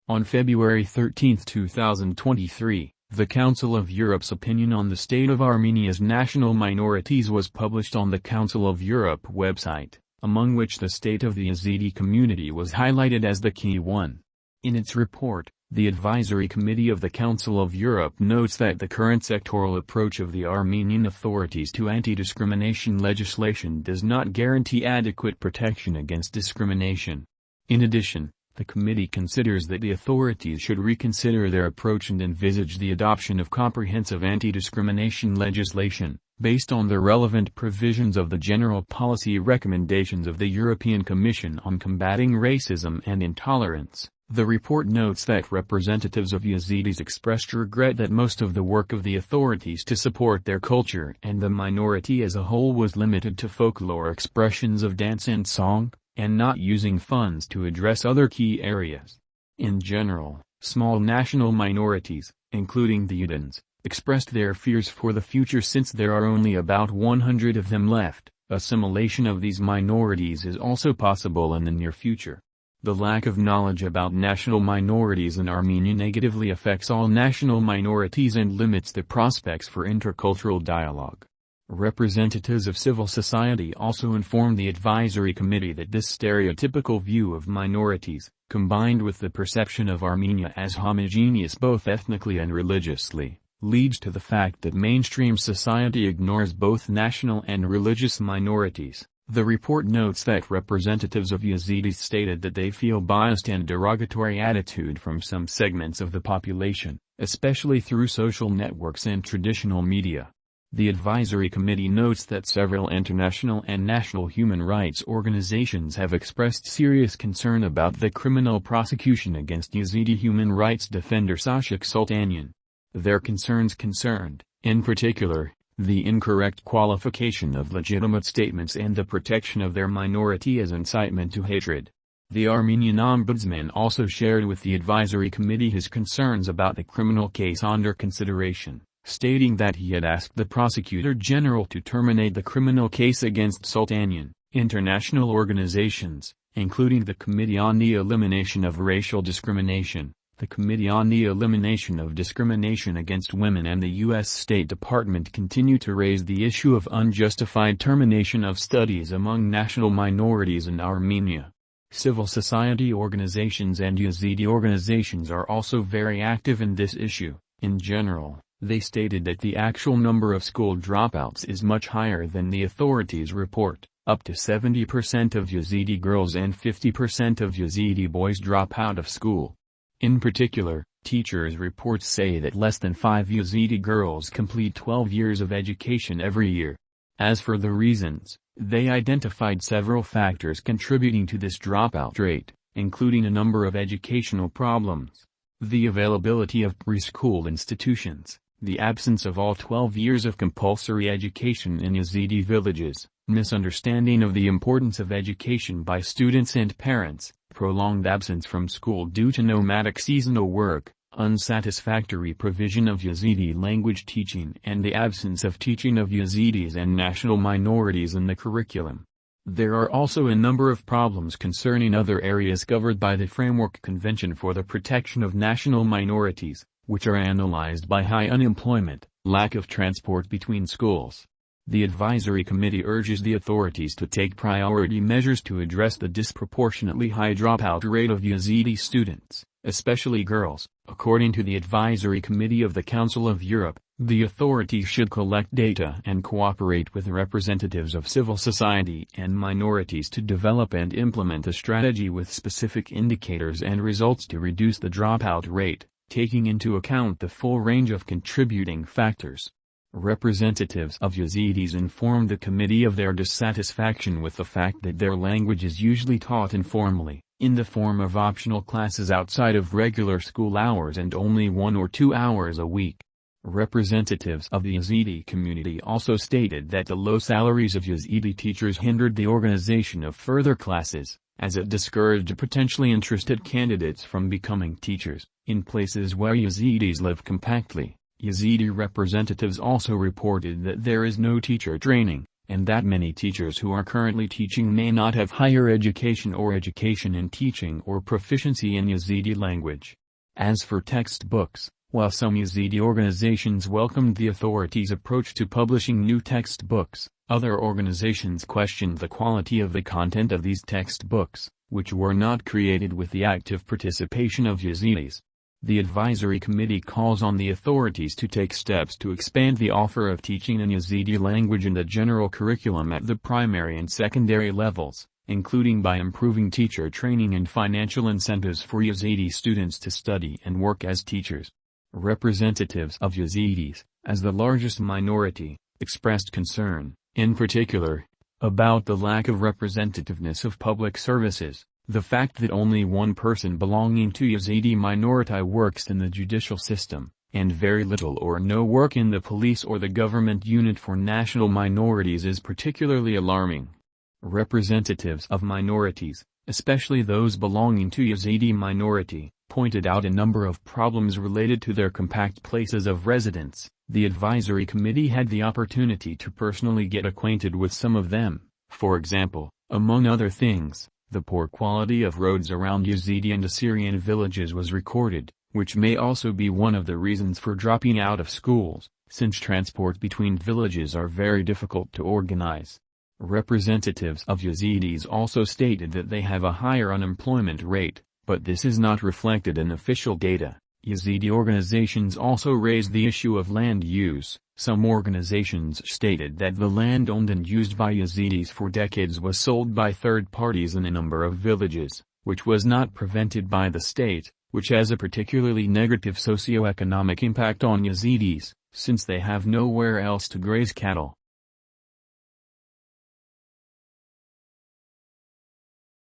On February 13, 2023, the Council of Europe's opinion on the state of Armenia's national minorities was published on the Council of Europe website, among which the state of the Yazidi community was highlighted as the key one. In its report, the Advisory Committee of the Council of Europe notes that the current sectoral approach of the Armenian authorities to anti-discrimination legislation does not guarantee adequate protection against discrimination. In addition, the committee considers that the authorities should reconsider their approach and envisage the adoption of comprehensive anti-discrimination legislation, based on the relevant provisions of the General Policy Recommendations of the European Commission on combating racism and intolerance. The report notes that representatives of Yezidis expressed regret that most of the work of the authorities to support their culture and the minority as a whole was limited to folklore expressions of dance and song, and not using funds to address other key areas. In general, small national minorities, including the Yezidis, expressed their fears for the future since there are only about 100 of them left. Assimilation of these minorities is also possible in the near future. The lack of knowledge about national minorities in Armenia negatively affects all national minorities and limits the prospects for intercultural dialogue. Representatives of civil society also informed the advisory committee that this stereotypical view of minorities, combined with the perception of Armenia as homogeneous both ethnically and religiously, leads to the fact that mainstream society ignores both national and religious minorities. The report notes that representatives of Yezidis stated that they feel biased and derogatory attitude from some segments of the population, especially through social networks and traditional media. The advisory committee notes that several international and national human rights organizations have expressed serious concern about the criminal prosecution against Yazidi human rights defender Sashik Sultanian. Their concerns concerned, in particular, the incorrect qualification of legitimate statements and the protection of their minority as incitement to hatred. The Armenian ombudsman also shared with the advisory committee his concerns about the criminal case under consideration, stating that he had asked the prosecutor general to terminate the criminal case against Sultanian. International organizations, including the Committee on the Elimination of Racial Discrimination, the Committee on the Elimination of Discrimination Against Women and the U.S. State Department continue to raise the issue of unjustified termination of studies among national minorities in Armenia. Civil society organizations and Yazidi organizations are also very active in this issue. In general, they stated that the actual number of school dropouts is much higher than the authorities report. Up to 70% of Yazidi girls and 50% of Yazidi boys drop out of school. In particular, teachers' reports say that less than 5 Yazidi girls complete 12 years of education every year. As for the reasons, they identified several factors contributing to this dropout rate, including a number of educational problems, the availability of preschool institutions, the absence of all 12 years of compulsory education in Yazidi villages, misunderstanding of the importance of education by students and parents, prolonged absence from school due to nomadic seasonal work, unsatisfactory provision of Yazidi language teaching and the absence of teaching of Yazidis and national minorities in the curriculum. There are also a number of problems concerning other areas covered by the Framework Convention for the Protection of National Minorities, which are analyzed by high unemployment, lack of transport between schools. The advisory committee urges the authorities to take priority measures to address the disproportionately high dropout rate of Yazidi students, especially girls. According to the advisory committee of the Council of Europe, the authorities should collect data and cooperate with representatives of civil society and minorities to develop and implement a strategy with specific indicators and results to reduce the dropout rate, taking into account the full range of contributing factors. Representatives of Yazidis informed the committee of their dissatisfaction with the fact that their language is usually taught informally, in the form of optional classes outside of regular school hours and only 1 or 2 hours a week. Representatives of the Yazidi community also stated that the low salaries of Yazidi teachers hindered the organization of further classes, as it discouraged potentially interested candidates from becoming teachers, in places where Yazidis live compactly. Yazidi representatives also reported that there is no teacher training, and that many teachers who are currently teaching may not have higher education or education in teaching or proficiency in Yazidi language. As for textbooks, while some Yazidi organizations welcomed the authorities' approach to publishing new textbooks, other organizations questioned the quality of the content of these textbooks, which were not created with the active participation of Yezidis. The advisory committee calls on the authorities to take steps to expand the offer of teaching in Yazidi language in the general curriculum at the primary and secondary levels, including by improving teacher training and financial incentives for Yazidi students to study and work as teachers. Representatives of Yazidis, as the largest minority, expressed concern, in particular, about the lack of representativeness of public services, the fact that only one person belonging to Yazidi minority works in the judicial system, and very little or no work in the police or the government unit for national minorities is particularly alarming. Representatives of minorities, especially those belonging to Yazidi minority, pointed out a number of problems related to their compact places of residence. The advisory committee had the opportunity to personally get acquainted with some of them. For example, among other things, the poor quality of roads around Yazidi and Assyrian villages was recorded, which may also be one of the reasons for dropping out of schools, since transport between villages are very difficult to organize. Representatives of Yazidis also stated that they have a higher unemployment rate, but this is not reflected in official data. Yazidi organizations also raised the issue of land use. Some organizations stated that the land owned and used by Yazidis for decades was sold by third parties in a number of villages, which was not prevented by the state, which has a particularly negative socio-economic impact on Yazidis, since they have nowhere else to graze cattle.